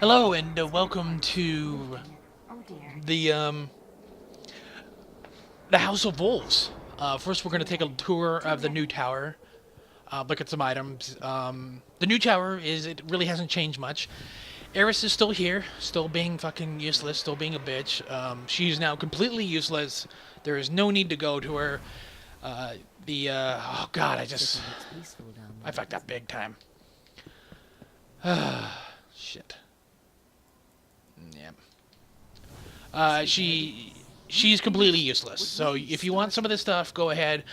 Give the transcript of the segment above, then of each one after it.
Hello and welcome to the um, the House of Wolves. First, we're going to take a tour of the new tower. Look at some items. The new tower it really hasn't changed much. Eris is still here, still being fucking useless, still being a bitch. She's now completely useless. There is no need to go to her. Oh god, I fucked up big time. Shit. Yeah. She's completely useless. So if you want some of this stuff, go ahead.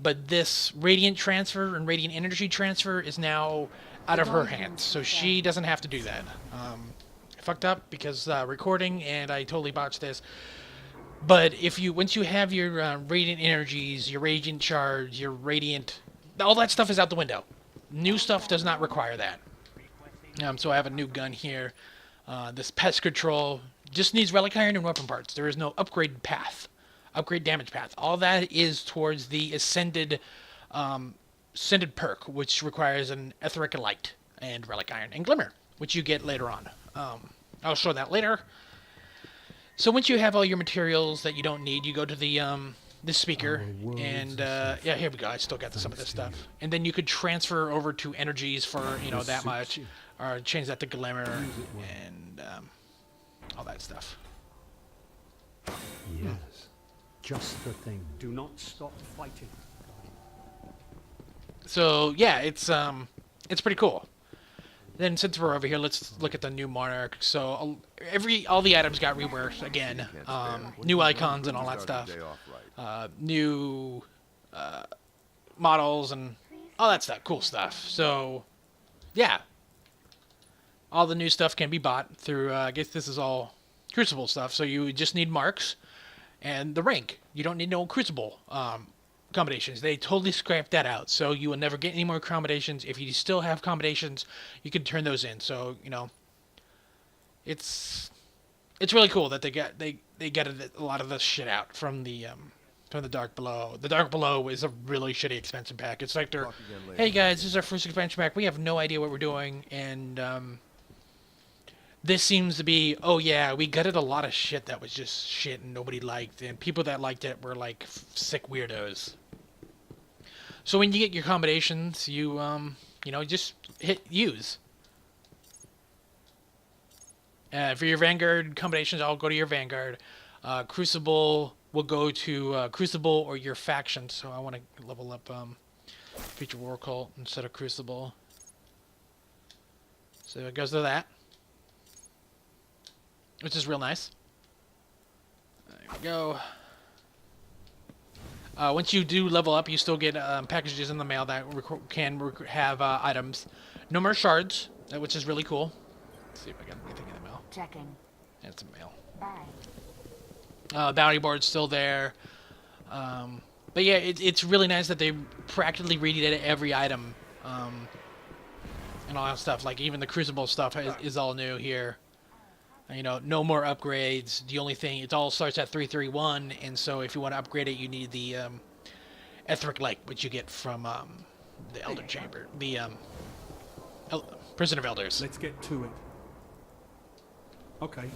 But this radiant transfer and radiant energy transfer is now out of her hands, so she doesn't have to do that. I fucked up because recording, and I totally botched this. But if you once you have your radiant energies, your radiant shards, your radiant, all that stuff is out the window. New stuff does not require that. So I have a new gun here. This pest control just needs relic iron and weapon parts. There is no upgrade path, upgrade damage path. All that is towards the ascended perk, which requires an etheric light and relic iron and glimmer, which you get later on. I'll show that later. So once you have all your materials that you don't need, you go to the speaker, and yeah, here we go. I still got some of this stuff, and then you could transfer over to energies for that much, or change that to glimmer and all that stuff. Yes, just the thing. Do not stop fighting. So yeah, it's pretty cool. Then since we're over here, let's look at the new monarch. So all the items got reworked again, new icons and all that stuff, new models and all that stuff, cool stuff. So yeah, all the new stuff can be bought through. I guess this is all Crucible stuff. So you just need marks and the rank. You don't need no Crucible combinations. They totally scrapped that out. So you will never get any more combinations. If you still have combinations, you can turn those in. So it's really cool that they get a lot of this shit out from the Dark Below. The Dark Below is a really shitty expansion pack. It's like they're, hey guys, this is our first expansion pack. We have no idea what we're doing, and this seems to be, oh yeah, we gutted a lot of shit that was just shit and nobody liked, and people that liked it were like sick weirdos. So when you get your combinations, you just hit use. For your Vanguard combinations, I'll go to your Vanguard. Crucible will go to Crucible or your faction. So I want to level up Future War Cult instead of Crucible. So it goes to that, which is real nice. There we go. Once you do level up, you still get packages in the mail that can have items. No more shards, which is really cool. Let's see if I got anything in the mail. Checking. Yeah, it's in the mail. Bye. Bounty board's still there. But yeah, it's really nice that they practically redid every item and all that stuff. Like even the Crucible stuff is all new here. No more upgrades. The only thing, it all starts at 331, and so if you want to upgrade it, you need the Etheric Light, which you get from the Elder Chamber, the Prison of Elders. Let's get to it. Okay.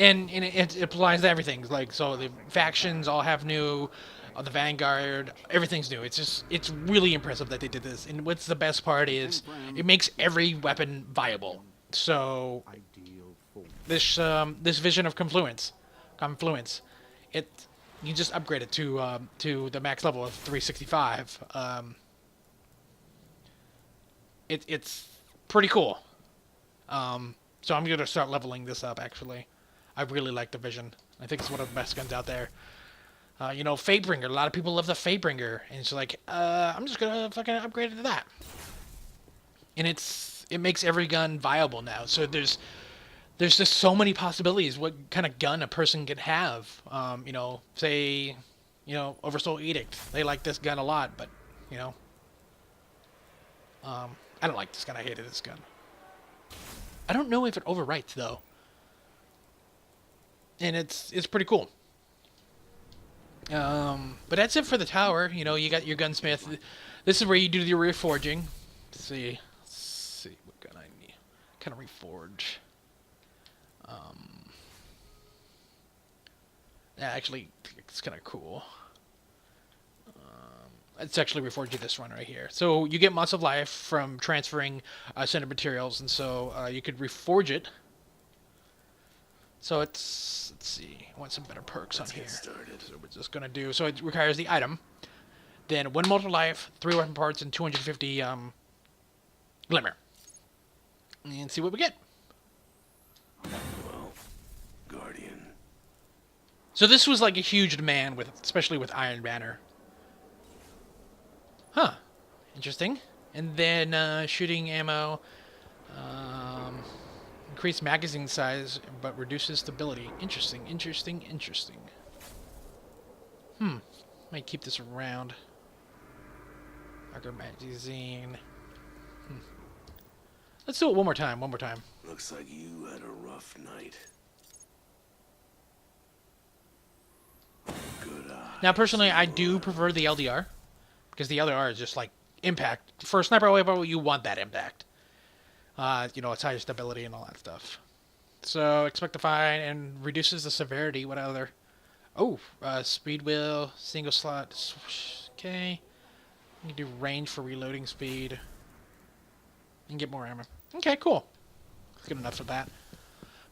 And it applies to everything. Like, so the factions all have new, the Vanguard, everything's new. It's really impressive that they did this. And what's the best part is, it makes every weapon viable. So this vision of confluence, you just upgrade it to the max level of 365. It's pretty cool. So I'm gonna start leveling this up. Actually, I really like the vision. I think it's one of the best guns out there. Fatebringer. A lot of people love the Fatebringer, and it's like, I'm just gonna fucking upgrade it to that. And it makes every gun viable now. So there's just so many possibilities what kind of gun a person could have. Say, Oversoul Edict. They like this gun a lot, but, I don't like this gun. I hated this gun. I don't know if it overwrites, though. And it's pretty cool. But that's it for the tower. You got your gunsmith. This is where you do the reforging. Let's see what gun I need. kind of reforge. Yeah, actually, it's kind of cool. It's actually reforging this one right here. So you get months of life from transferring cinder materials, and so you could reforge it. So let's see, I want some better perks on here. So we're just gonna do, so it requires the item, then 1 month of life, 3 weapon parts, and 250 glimmer. And see what we get. Well, Guardian. So this was like a huge demand, with especially with Iron Banner. Huh. Interesting. And then shooting ammo. Increase magazine size, but reduces stability. Interesting, interesting, interesting. Might keep this around. Darker magazine. Let's do it one more time, Looks like you had a rough night. Good eye. Now, personally, I do prefer the LDR. Because the LDR is just like impact. For a sniper rifle, you want that impact. You know, it's higher stability and all that stuff. So, expect to find and reduces the severity. What other? Oh, speed wheel, single slot. Okay. You can do range for reloading speed. And get more ammo. Okay, cool. That's good enough for that.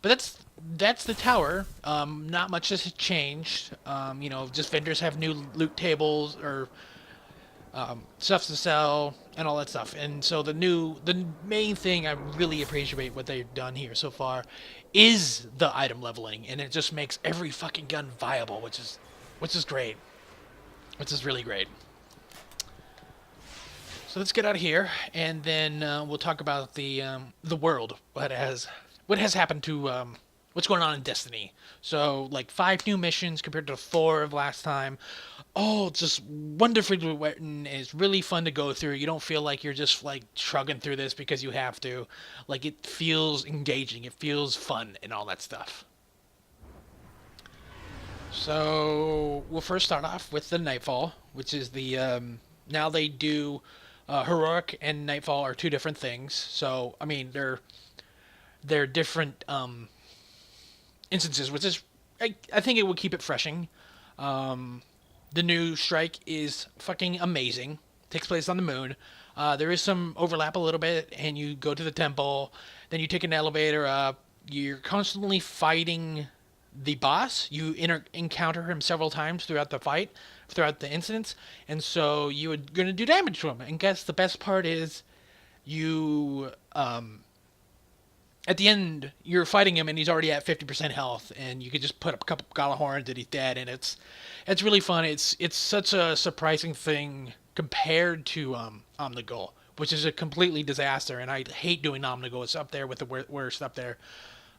But that's the tower. Not much has changed. You know, just vendors have new loot tables or stuff to sell and all that stuff. And so the main thing I really appreciate what they've done here so far is the item leveling, and it just makes every fucking gun viable, which is great. Which is really great. So let's get out of here, and then we'll talk about the world, what has happened to what's going on in Destiny. So like 5 new missions compared to 4 of last time. Oh, just wonderfully written. It's really fun to go through. You don't feel like you're just like shrugging through this because you have to. Like, it feels engaging. It feels fun and all that stuff. So we'll first start off with the Nightfall, which is the now they do heroic and Nightfall are 2 different things. So I mean they're different instances, which is I think it will keep it freshing. The new strike is fucking amazing. Takes place on the moon. There is some overlap a little bit, and you go to the temple, then you take an elevator up. You're constantly fighting the boss. You encounter him several times throughout the fight, throughout the incidents, and so you're going to do damage to him. And guess the best part is you... at the end, you're fighting him, and he's already at 50% health, and you could just put up a couple Gala horns, and he's dead, and it's really fun. It's such a surprising thing compared to Omnigul, which is a completely disaster, and I hate doing Omnigul. It's up there with the worst up there.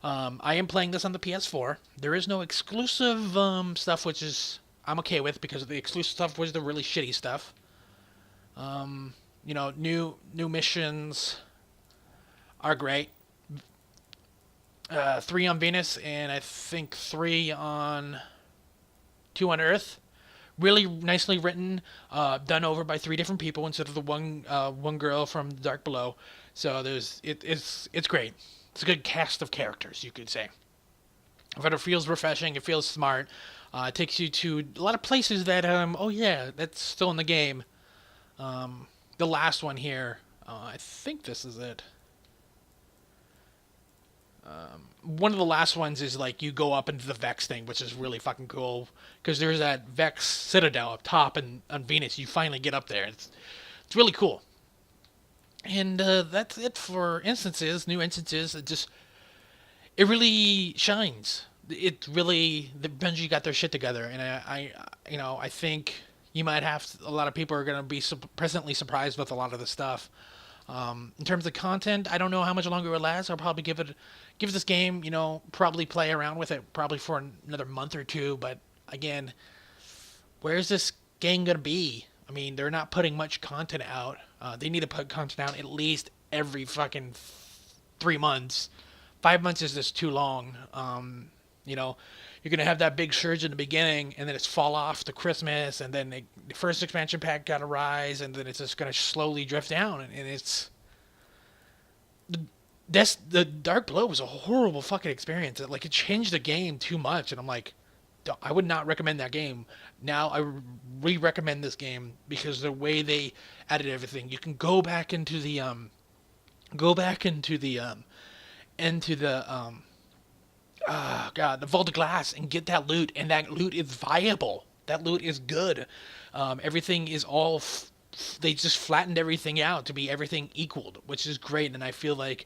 I am playing this on the PS4. There is no exclusive stuff, which is I'm okay with, because the exclusive stuff was the really shitty stuff. You know, new missions are great. 3 on Venus, and I think 2 on Earth. Really nicely written, done over by 3 different people instead of the one girl from Dark Below. So it's great. It's a good cast of characters, you could say. But it feels refreshing. It feels smart. It takes you to a lot of places that oh yeah, that's still in the game. The last one here, I think this is it. One of the last ones is like you go up into the Vex thing, which is really fucking cool, because there's that Vex Citadel up top and on Venus. You finally get up there. It's really cool. And that's it for instances, new instances. It really shines. It really, the Bungie got their shit together, and I think you might have a lot of people are going to be pleasantly surprised with a lot of the stuff. In terms of content, I don't know how much longer it will last. I'll probably give this game, probably play around with it probably for another month or 2. But again, where's this game gonna be? I mean, they're not putting much content out. They need to put content out at least every fucking 3 months. 5 months is just too long. You're gonna have that big surge in the beginning, and then it's fall off to Christmas, and then the first expansion pack got to rise, and then it's just gonna slowly drift down, and it's the Dark Below was a horrible fucking experience. Like it changed the game too much, and I'm like, I would not recommend that game. Now I re-recommend this game because the way they added everything, you can go back into the God, the Vault of Glass and get that loot, and that loot is viable. That loot is good. Everything is all. They just flattened everything out to be everything equaled, which is great. And I feel like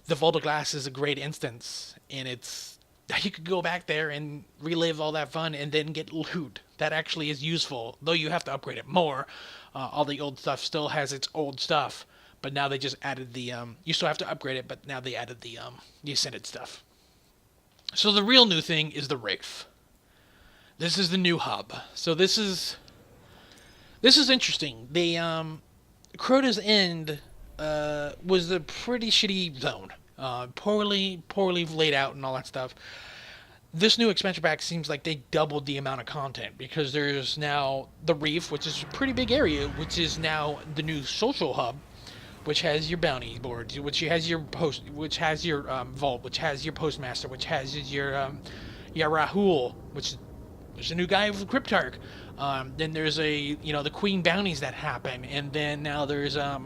the Vault of Glass is a great instance, and it's you could go back there and relive all that fun, and then get loot that actually is useful. Though you have to upgrade it more. All the old stuff still has its old stuff, but now they just added the. You still have to upgrade it, but now they added the Ascended stuff. So the real new thing is the Reef. This is the new hub. So this is interesting. The Crota's End was a pretty shitty zone, poorly laid out and all that stuff. This new expansion pack seems like they doubled the amount of content because there's now the Reef, which is a pretty big area, which is now the new social hub, which has your bounty board, which has your vault, which has your postmaster, which has your Rahul, which there's a new guy with Cryptarch. Then there's the Queen bounties that happen, and then now there's a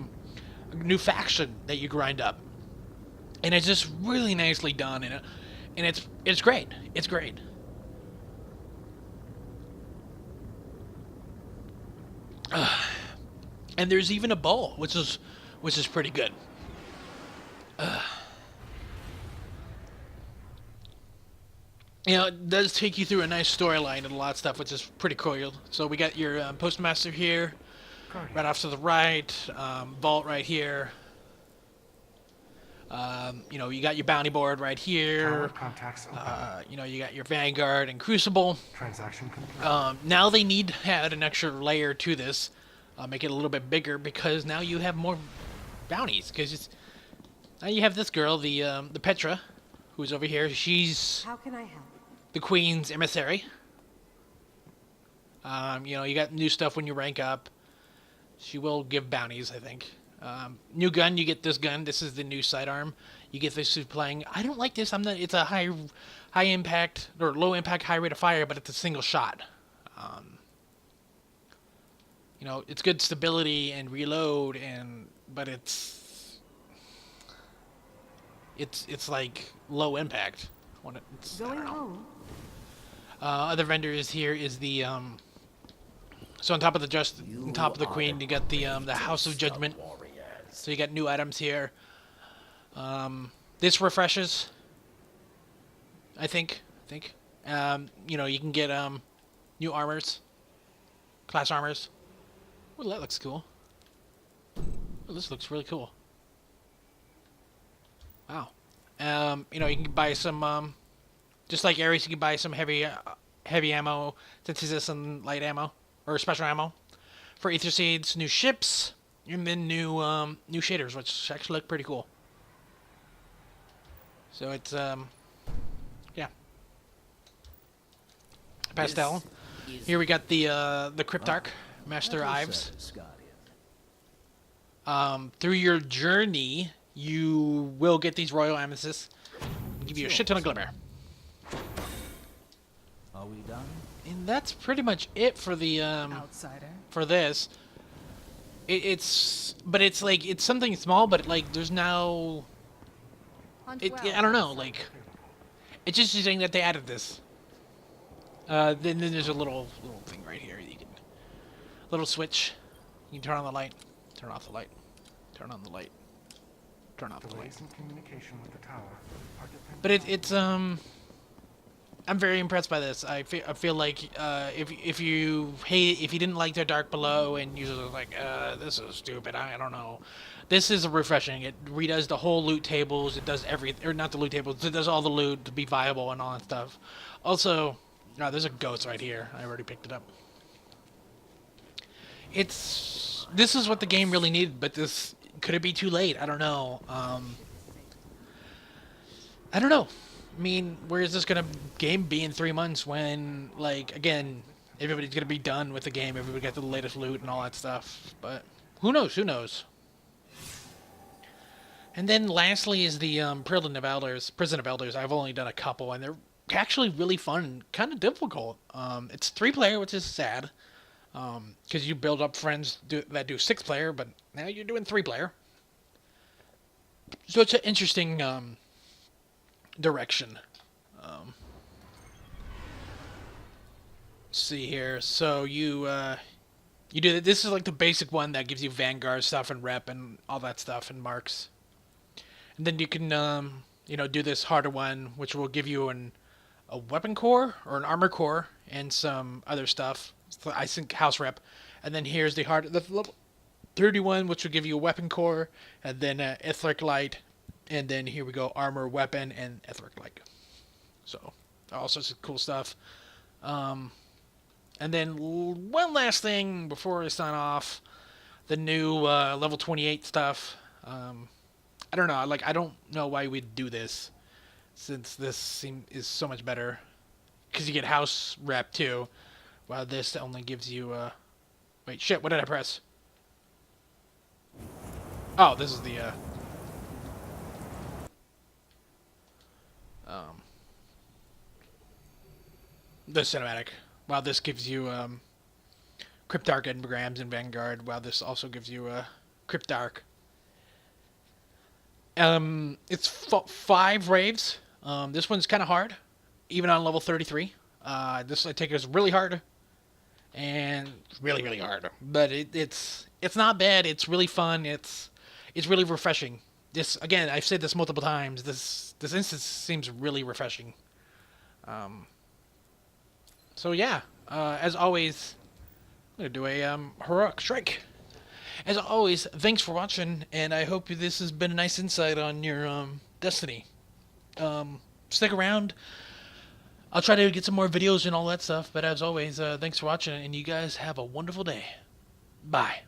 new faction that you grind up, and it's just really nicely done, and it's great. It's great. And there's even a bowl, which is pretty good. It does take you through a nice storyline and a lot of stuff, which is pretty cool. So we got your postmaster here, right off to the right, vault right here. You got your bounty board right here. You got your Vanguard and Crucible. Transaction complete. Now they need to add an extra layer to this, make it a little bit bigger, because now you have more bounties. Because now you have this girl, the Petra, who's over here. She's How can I help? the Queen's emissary. You got new stuff when you rank up. She will give bounties, I think. New gun, you get this gun. This is the new sidearm. You get this playing. I don't like this. It's a high impact or low impact, high rate of fire, but it's a single shot. It's good stability and reload, but it's like low impact. I Going don't know. home. Other vendors here is the so on top of the Queen, you got the House of Judgment. So you got new items here. This refreshes, I think. You can get new armors, class armors. Well, that looks cool. Well, this looks really cool. Wow. You can buy some just like Ares, you can buy some heavy ammo, synthesis and light ammo or special ammo for ether seeds, new ships, and then new shaders, which actually look pretty cool. So it's yeah. Pastel. Here we got the Cryptarch, Master Ives. Through your journey, you will get these royal amethysts. Give you a shit ton of glimmer. Are we done? And that's pretty much it for the Outsider. for this. It's something small, but like there's now I don't know, like it's just interesting that they added this. Then there's a little thing right here. You can little switch. You can turn on the light, turn off the light, turn on the light, turn off the light. Delays in communication with the tower. But it's I'm very impressed by this. I feel like if you didn't like the Dark Below and you were like this is stupid, I don't know, this is refreshing. It redoes the whole loot tables. It does or not the loot tables. It does all the loot to be viable and all that stuff. Also, there's a ghost right here. I already picked it up. This is what the game really needed, but could it be too late? I don't know. I don't know. I mean, where is this game be in 3 months when, like, again, everybody's gonna be done with the game, everybody got the latest loot and all that stuff, but who knows, And then lastly is the Prison of Elders. Prison of Elders. I've only done a couple, and they're actually really fun, kind of difficult. It's 3-player, which is sad, because you build up friends that do 6-player, but now you're doing 3-player. So it's an interesting direction. Let's see here. So you do this is like the basic one that gives you Vanguard stuff and rep and all that stuff and marks. And then you can do this harder one, which will give you a weapon core or an armor core and some other stuff. So I think house rep. And then here's the level 31, which will give you a weapon core and then etheric light. And then here we go, armor, weapon, and etheric light. So all sorts of cool stuff. And then one last thing before I sign off, the new level 28 stuff. I don't know. Like, I don't know why we'd do this, since this is so much better, because you get house rep too, while this only gives you. Wait, shit! What did I press? Oh, this is the. The cinematic. While this gives you Cryptarch engrams in Vanguard, while this also gives you Cryptarch. It's 5 raves. This one's kind of hard, even on level 33. This I take it as really hard, and really really hard. But it's not bad. It's really fun. It's really refreshing. This, again, I've said this multiple times. This instance seems really refreshing. So yeah, as always, I'm gonna do a heroic strike. As always, thanks for watching, and I hope this has been a nice insight on your Destiny. Stick around. I'll try to get some more videos and all that stuff, but as always, thanks for watching, and you guys have a wonderful day. Bye.